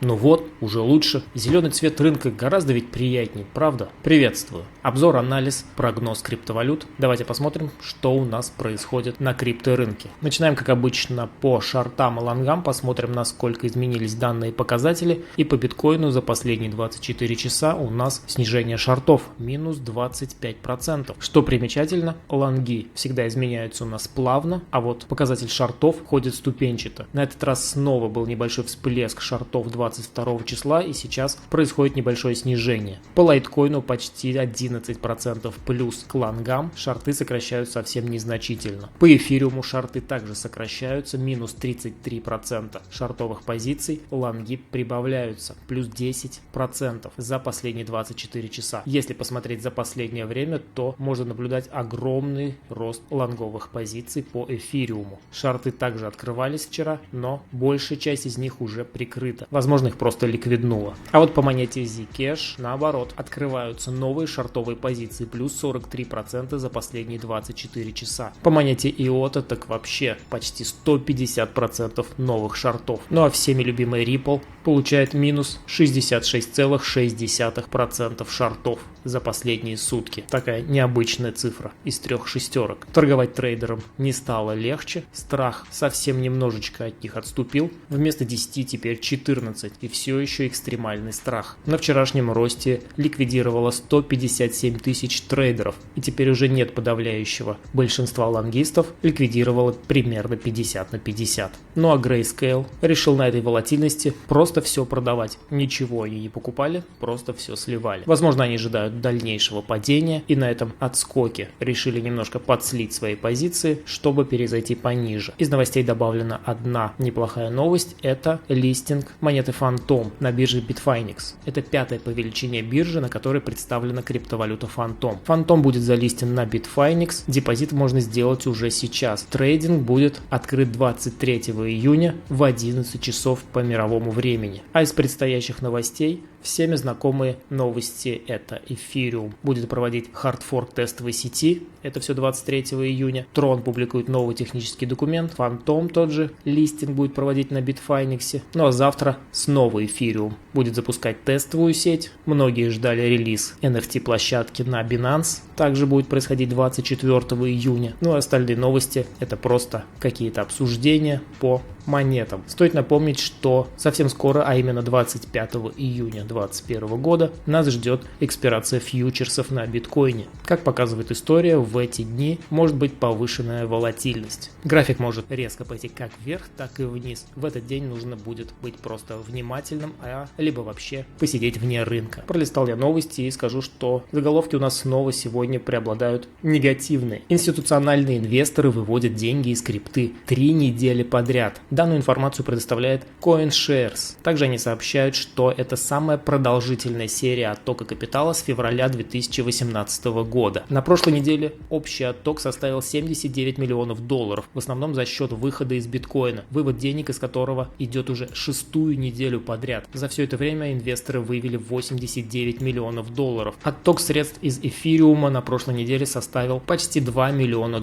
Ну вот, уже лучше. Зеленый цвет рынка гораздо ведь приятнее, правда? Приветствую. Обзор, анализ, прогноз криптовалют. Давайте посмотрим, что у нас происходит на крипторынке. Начинаем, как обычно, по шортам и лонгам. Посмотрим, насколько изменились данные показатели. И по биткоину за последние 24 часа у нас снижение шортов. Минус 25%. Что примечательно, лонги всегда изменяются у нас плавно, а вот показатель шортов ходит ступенчато. На этот раз снова был небольшой всплеск шортов 22 числа, и сейчас происходит небольшое снижение. По лайткоину почти 11% плюс к лонгам, шорты сокращаются совсем незначительно. По эфириуму шорты также сокращаются, минус 33% шортовых позиций, лонги прибавляются, плюс 10% за последние 24 часа. Если посмотреть за последнее время, то можно наблюдать огромный рост лонговых позиций по эфириуму. Шорты также открывались вчера, но большая часть из них уже прикрыта. Возможно, их просто ликвиднуло. А вот по монете Zcash, наоборот, открываются новые шортовые позиции, плюс 43% за последние 24 часа. По монете IOTA так вообще почти 150% новых шортов. Ну а всеми любимый Ripple получает минус 66,6% шортов за последние сутки. Такая необычная цифра из 3 шестерок. Торговать трейдерам не стало легче, страх совсем немножечко от них отступил. Вместо 10 теперь 14, и все еще экстремальный страх. На вчерашнем росте ликвидировало 157 тысяч трейдеров, и теперь уже нет подавляющего большинства лонгистов, ликвидировало примерно 50/50. Ну а Grayscale решил на этой волатильности просто все продавать. Ничего они не покупали, просто все сливали. Возможно, они ожидают дальнейшего падения, и на этом отскоке решили немножко подслить свои позиции, чтобы перезайти пониже. Из новостей добавлена одна неплохая новость, это листинг монеты Phantom на бирже Bitfinex. Это 5-я по величине биржа, на которой представлена криптовалюта Phantom. Phantom будет залистен на Bitfinex, депозит можно сделать уже сейчас. Трейдинг будет открыт 23 июня в 11 часов по мировому времени. А из предстоящих новостей всеми знакомые новости — это Ethereum будет проводить хардфорк тестовой сети, это все 23 июня. Tron публикует новый технический документ, Phantom тот же листинг будет проводить на Bitfinex. Ну а завтра снова Ethereum будет запускать тестовую сеть. Многие ждали релиз NFT-площадки на Binance, также будет происходить 24 июня. Ну а остальные новости — это просто какие-то обсуждения по монетам. Стоит напомнить, что совсем скоро, а именно 25 июня 2021 года, нас ждет экспирация фьючерсов на биткоине. Как показывает история, в эти дни может быть повышенная волатильность. График может резко пойти как вверх, так и вниз. В этот день нужно будет быть просто внимательным, либо вообще посидеть вне рынка. Пролистал я новости и скажу, что заголовки у нас снова сегодня преобладают негативные. Институциональные инвесторы выводят деньги из крипты 3 недели подряд. Данную информацию предоставляет CoinShares. Также они сообщают, что это самая продолжительная серия оттока капитала с февраля 2018 года. На прошлой неделе общий отток составил $79 миллионов, в основном за счет выхода из биткоина, вывод денег из которого идет уже 6-ю неделю подряд. За все это время инвесторы вывели $89 миллионов. Отток средств из эфириума на прошлой неделе составил почти $2 миллиона.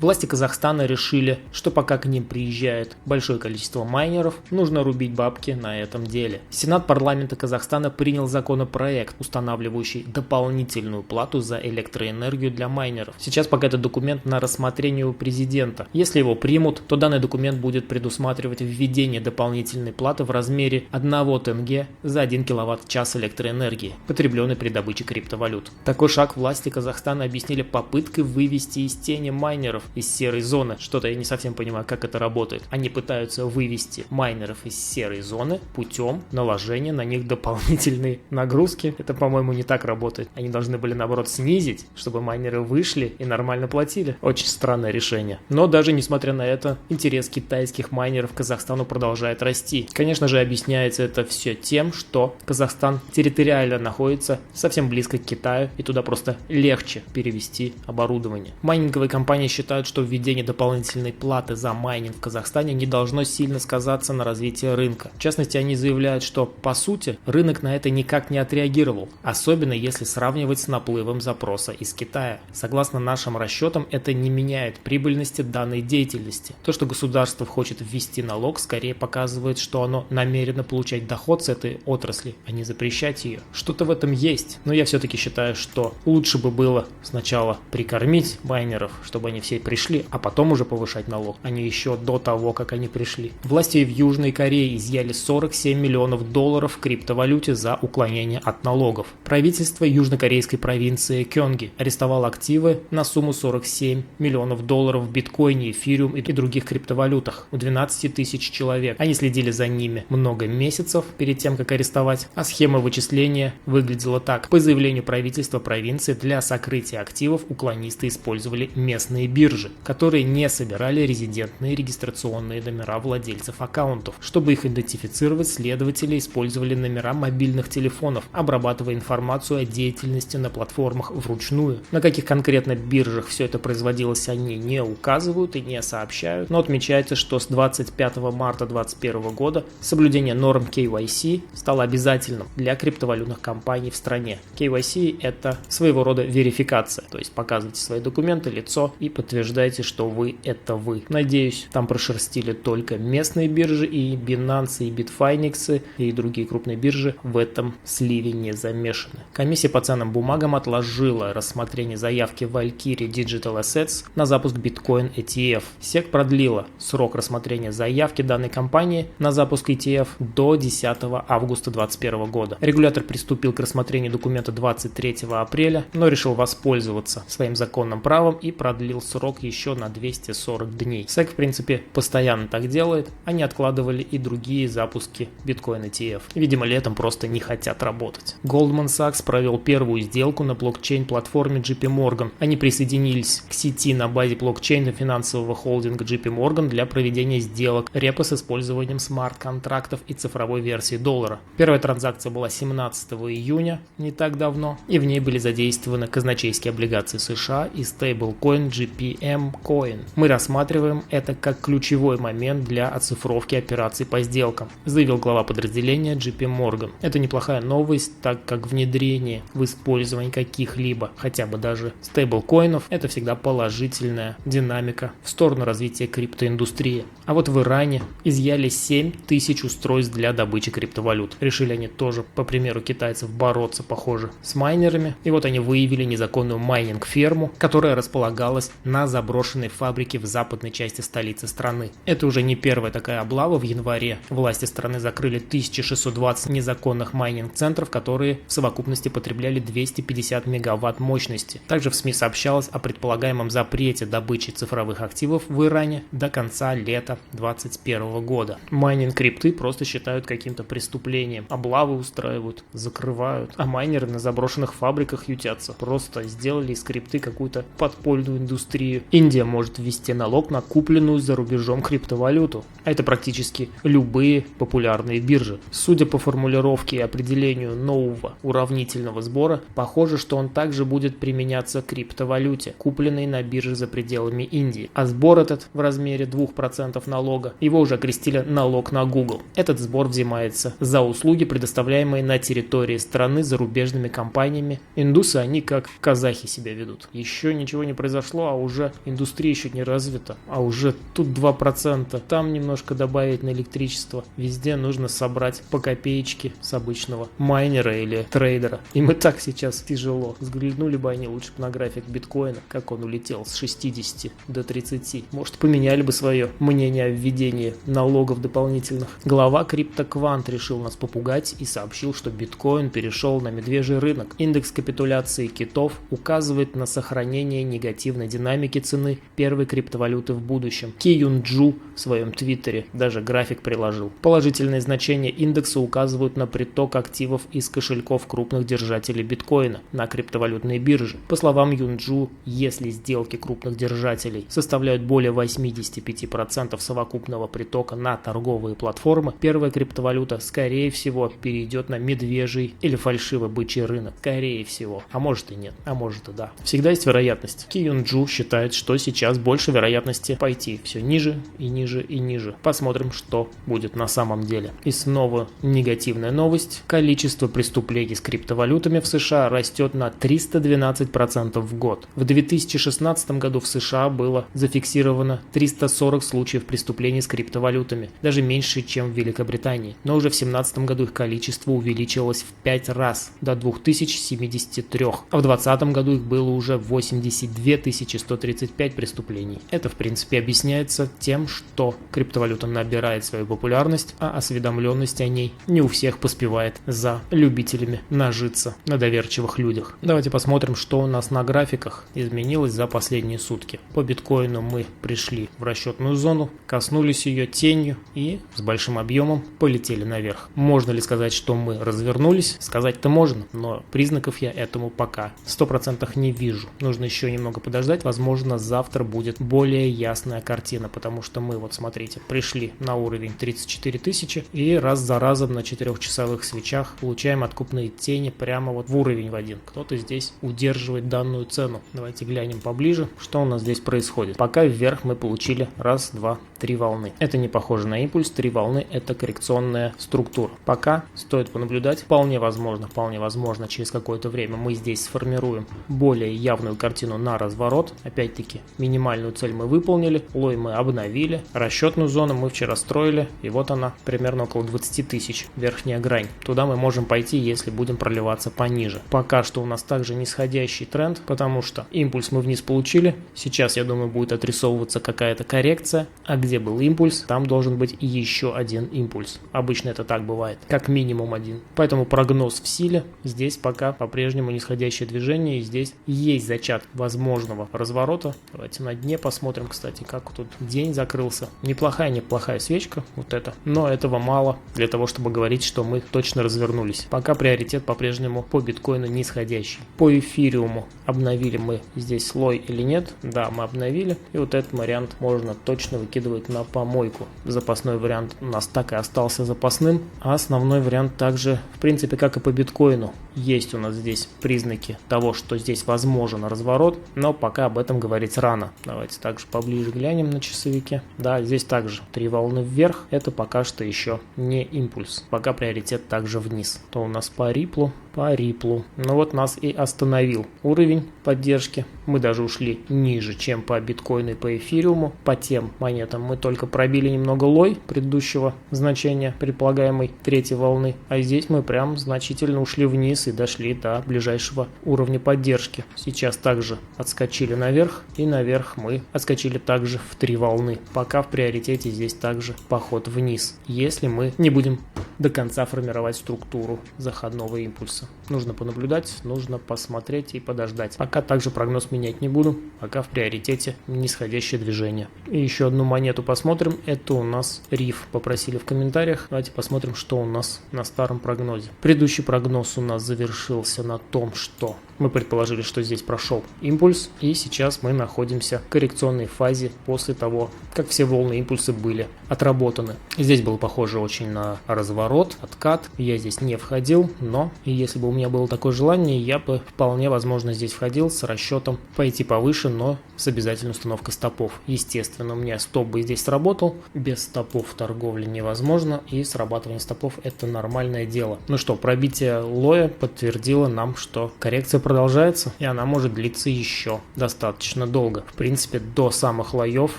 Власти Казахстана решили, что пока к ним приезжает большое количество майнеров, нужно рубить бабки на этом деле. Сенат парламента Казахстана принял законопроект, устанавливающий дополнительную плату за электроэнергию для майнеров. Сейчас пока этот документ на рассмотрении у президента. Если его примут, то данный документ будет предусматривать введение дополнительной платы в размере 1 тенге за 1 киловатт-час электроэнергии, потребленной при добыче криптовалют. Такой шаг власти Казахстана объяснили попыткой вывести из тени майнеров из серой зоны. Что-то я не совсем понимаю, как это работает. Они пытаются вывести майнеров из серой зоны путем наложения на них дополнительной нагрузки. Это, по-моему, не так работает. Они должны были, наоборот, снизить, чтобы майнеры вышли и нормально платили. Очень странное решение. Но даже несмотря на это, интерес китайских майнеров к Казахстану продолжает расти. Конечно же, объясняется это все тем, что Казахстан территориально находится совсем близко к Китаю, и туда просто легче перевести оборудование. Майнинговые компании считают, что введение дополнительной платы за майнинг в Казахстане не должно сильно сказаться на развитии рынка. В частности, они заявляют, что по сути рынок рынок на это никак не отреагировал, особенно если сравнивать с наплывом запроса из Китая. Согласно нашим расчетам, это не меняет прибыльности данной деятельности. То, что государство хочет ввести налог, скорее показывает, что оно намерено получать доход с этой отрасли, а не запрещать ее. Что-то в этом есть, но я все-таки считаю, что лучше бы было сначала прикормить майнеров, чтобы они все пришли, а потом уже повышать налог, а не еще до того, как они пришли. Власти в Южной Корее изъяли $47 миллионов в криптовалюте за уклонение от налогов. Правительство южнокорейской провинции Кёнги арестовало активы на сумму $47 миллионов в биткоине, эфириум и других криптовалютах у 12 тысяч человек. Они следили за ними много месяцев перед тем, как арестовать, а схема вычисления выглядела так. По заявлению правительства провинции для сокрытия активов уклонисты использовали местные биржи, которые не собирали резидентные регистрационные номера владельцев аккаунтов. Чтобы их идентифицировать, следователи использовали номера мобильных телефонов, обрабатывая информацию о деятельности на платформах вручную. На каких конкретно биржах все это производилось, они не указывают и не сообщают, но отмечается, что с 25 марта 2021 года соблюдение норм KYC стало обязательным для криптовалютных компаний в стране. KYC – это своего рода верификация, то есть показывайте свои документы, лицо и подтверждаете, что вы – это вы. Надеюсь, там прошерстили только местные биржи, и Binance, и Bitfinex, и другие крупные биржи в этом сливе не замешаны. Комиссия по ценным бумагам отложила рассмотрение заявки Valkyrie Digital Assets на запуск Bitcoin ETF. SEC продлила срок рассмотрения заявки данной компании на запуск ETF до 10 августа 2021 года. Регулятор приступил к рассмотрению документа 23 апреля, но решил воспользоваться своим законным правом и продлил срок еще на 240 дней. SEC, в принципе, постоянно так делает, они откладывали и другие запуски Bitcoin ETF. Видимо, летом просто не хотят работать. Goldman Sachs провел первую сделку на блокчейн-платформе JP Morgan. Они присоединились к сети на базе блокчейна финансового холдинга JP Morgan для проведения сделок репо с использованием смарт-контрактов и цифровой версии доллара. Первая транзакция была 17 июня, не так давно, и в ней были задействованы казначейские облигации США и стейблкоин GPM Coin. Мы рассматриваем это как ключевой момент для оцифровки операций по сделкам, заявил глава подразделения JP Morgan. Это неплохая новость, так как внедрение в использование каких-либо, хотя бы даже стейблкоинов, это всегда положительная динамика в сторону развития криптоиндустрии. А вот в Иране изъяли 7 тысяч устройств для добычи криптовалют. Решили они тоже, по примеру китайцев, бороться, похоже, с майнерами. И вот они выявили незаконную майнинг-ферму, которая располагалась на заброшенной фабрике в западной части столицы страны. Это уже не первая такая облава. В январе власти страны закрыли 1620 незаконных майнинг-центров, которые в совокупности потребляли 250 мегаватт мощности. Также в СМИ сообщалось о предполагаемом запрете добычи цифровых активов в Иране до конца лета 2021 года. Майнинг крипты просто считают каким-то преступлением. Облавы устраивают, закрывают, а майнеры на заброшенных фабриках ютятся. Просто сделали из крипты какую-то подпольную индустрию. Индия может ввести налог на купленную за рубежом криптовалюту. А это практически любые популярные биржи. Судя по формулировке и определению нового уравнительного сбора, похоже, что он также будет применяться к криптовалюте, купленной на бирже за пределами Индии. А сбор этот в размере 2% налога, его уже окрестили налог на Google. Этот сбор взимается за услуги, предоставляемые на территории страны зарубежными компаниями. Индусы, они как казахи себя ведут. Еще ничего не произошло, а уже индустрия еще не развита. А уже тут 2%, там немножко добавить на электричество. Везде нужно собрать по копеечке с обычного майнера или трейдера. Им и так сейчас тяжело. Взглянули бы они лучше на график биткоина, как он улетел с 60 до 30. Может, поменяли бы свое мнение о введении налогов дополнительных. Глава CryptoQuant решил нас попугать и сообщил, что биткоин перешел на медвежий рынок. Индекс капитуляции китов указывает на сохранение негативной динамики цены первой криптовалюты в будущем. Ки Юнджу в своем твиттере даже график приложил. Положительные значения индекса указывают на приток активов из кошельков крупных держателей биткоина на криптовалютные биржи. По словам Юнджу, если сделки крупных держателей составляют более 85% совокупного притока на торговые платформы, первая криптовалюта, скорее всего, перейдет на медвежий или фальшивый бычий рынок. Скорее всего. А может и нет. А может и да. Всегда есть вероятность. Ки Юнджу считает, что сейчас больше вероятности пойти все ниже и ниже и ниже. Посмотрим, что будет на самом деле. И снова негативная новость. Количество преступлений с криптовалютами в США растет на 312% в год. В 2016 году в США было зафиксировано 340 случаев преступлений с криптовалютами, даже меньше, чем в Великобритании. Но уже в 2017 году их количество увеличилось в 5 раз, до 2073. А в 2020 году их было уже 82 135 преступлений. Это, в принципе, объясняется тем, что криптовалюта набирает свою популярность, а осведомленность о ней не у всех поспевает за любителями нажиться на доверчивых людях. Давайте посмотрим, что у нас на графиках изменилось за последние сутки. По биткоину мы пришли в расчетную зону, коснулись ее тенью и с большим объемом полетели наверх. Можно ли сказать, что мы развернулись? Сказать-то можно, но признаков я этому пока 100% не вижу. Нужно еще немного подождать, возможно, завтра будет более ясная картина, потому что мы, вот смотрите, пришли на уровень 34 тысячи и раз за разом на 4-часовых свечах получаем откупные тени прямо вот в уровень в один. Кто-то здесь удерживает данную цену. Давайте глянем поближе, что у нас здесь происходит. Пока вверх мы получили раз, два, три волны. Это не похоже на импульс, 3 волны — это коррекционная структура. Пока стоит понаблюдать, вполне возможно, через какое-то время мы здесь сформируем более явную картину на разворот. Опять-таки, минимальную цель мы выполнили, лой мы обновили, расчетную зону мы вчера строили, и вот она, примерно около 20 тысяч, верхняя грань. Туда мы можем пойти, если будем проливаться пониже. Пока что у нас также нисходящий тренд, потому что импульс мы вниз получили, сейчас, я думаю, будет отрисовываться какая-то коррекция, а где был импульс, там должен быть еще один импульс. Обычно это так бывает, как минимум один. Поэтому прогноз в силе, здесь пока по-прежнему нисходящее движение, и здесь есть зачат возможного разворота. Давайте на дне посмотрим, кстати, как тут день закрылся. Неплохая свечка, вот это. Но этого мало для того, чтобы говорить, что мы точно развернулись. Пока приоритет по-прежнему по биткоину нисходящий. По эфириуму обновили мы здесь слой или нет? Да, мы обновили. И вот этот вариант можно точно выкидывать на помойку. Запасной вариант у нас так и остался запасным. А основной вариант также, в принципе, как и по биткоину. Есть у нас здесь признаки того, что здесь возможен разворот, но пока об этом говорить рано. Давайте также поближе глянем на часовике. Да, здесь также 3 волны вверх. Это пока что еще не импульс. Пока приоритет также вниз. То у нас по риплу. Ну вот нас и остановил уровень поддержки. Мы даже ушли ниже, чем по биткоину и по эфириуму. По тем монетам мы только пробили немного лой предыдущего значения предполагаемой третьей волны. А здесь мы прям значительно ушли вниз и дошли до ближайшего уровня поддержки. Сейчас также отскочили наверх, и наверх мы отскочили также в 3 волны. Пока в приоритете здесь также поход вниз, если мы не будем до конца формировать структуру заходного импульса. Нужно понаблюдать, нужно посмотреть и подождать. Пока также прогноз менять не буду, пока в приоритете нисходящее движение. И еще одну монету посмотрим, это у нас риф. Попросили в комментариях, давайте посмотрим, что у нас на старом прогнозе. Предыдущий прогноз у нас завершился на том, что мы предположили, что здесь прошел импульс, и сейчас мы находимся в коррекционной фазе после того, как все волны импульса были отработаны. Здесь было похоже очень на разворот, откат. Я здесь не входил, но если бы у меня было такое желание, я бы вполне возможно здесь входил с расчетом пойти повыше, но с обязательной установкой стопов. Естественно, у меня стоп бы здесь сработал. Без стопов торговли невозможно, и срабатывание стопов — это нормальное дело. Ну что, пробитие лоя подтвердило нам, что коррекция продолжается, и она может длиться еще достаточно долго. В принципе, до самых лоев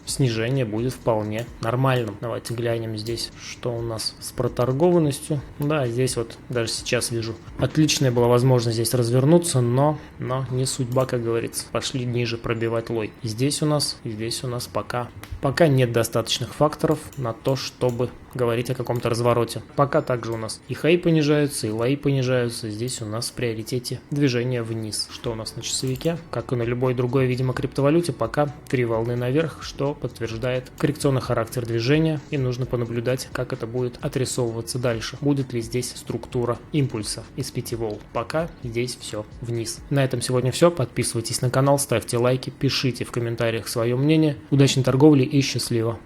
снижение будет вполне нормальным. Давайте глянем здесь, что у нас с проторгованностью. Да, здесь вот даже сейчас вижу. Отличная была возможность здесь развернуться, но не судьба, как говорится. Пошли ниже пробивать лой. И здесь у нас пока нет достаточных факторов на то, чтобы говорить о каком-то развороте. Пока также у нас и хай понижаются, и лои понижаются. Здесь у нас в приоритете движение вниз. Что у нас на часовике? Как и на любой другой, видимо, криптовалюте, пока 3 волны наверх, что подтверждает коррекционный характер движения, и нужно понаблюдать, как это будет отрисовываться дальше. Будет ли здесь структура импульса из 5 волн? Пока здесь все вниз. На этом сегодня все. Подписывайтесь на канал, ставьте лайки, пишите в комментариях свое мнение. Удачной торговли и счастливо!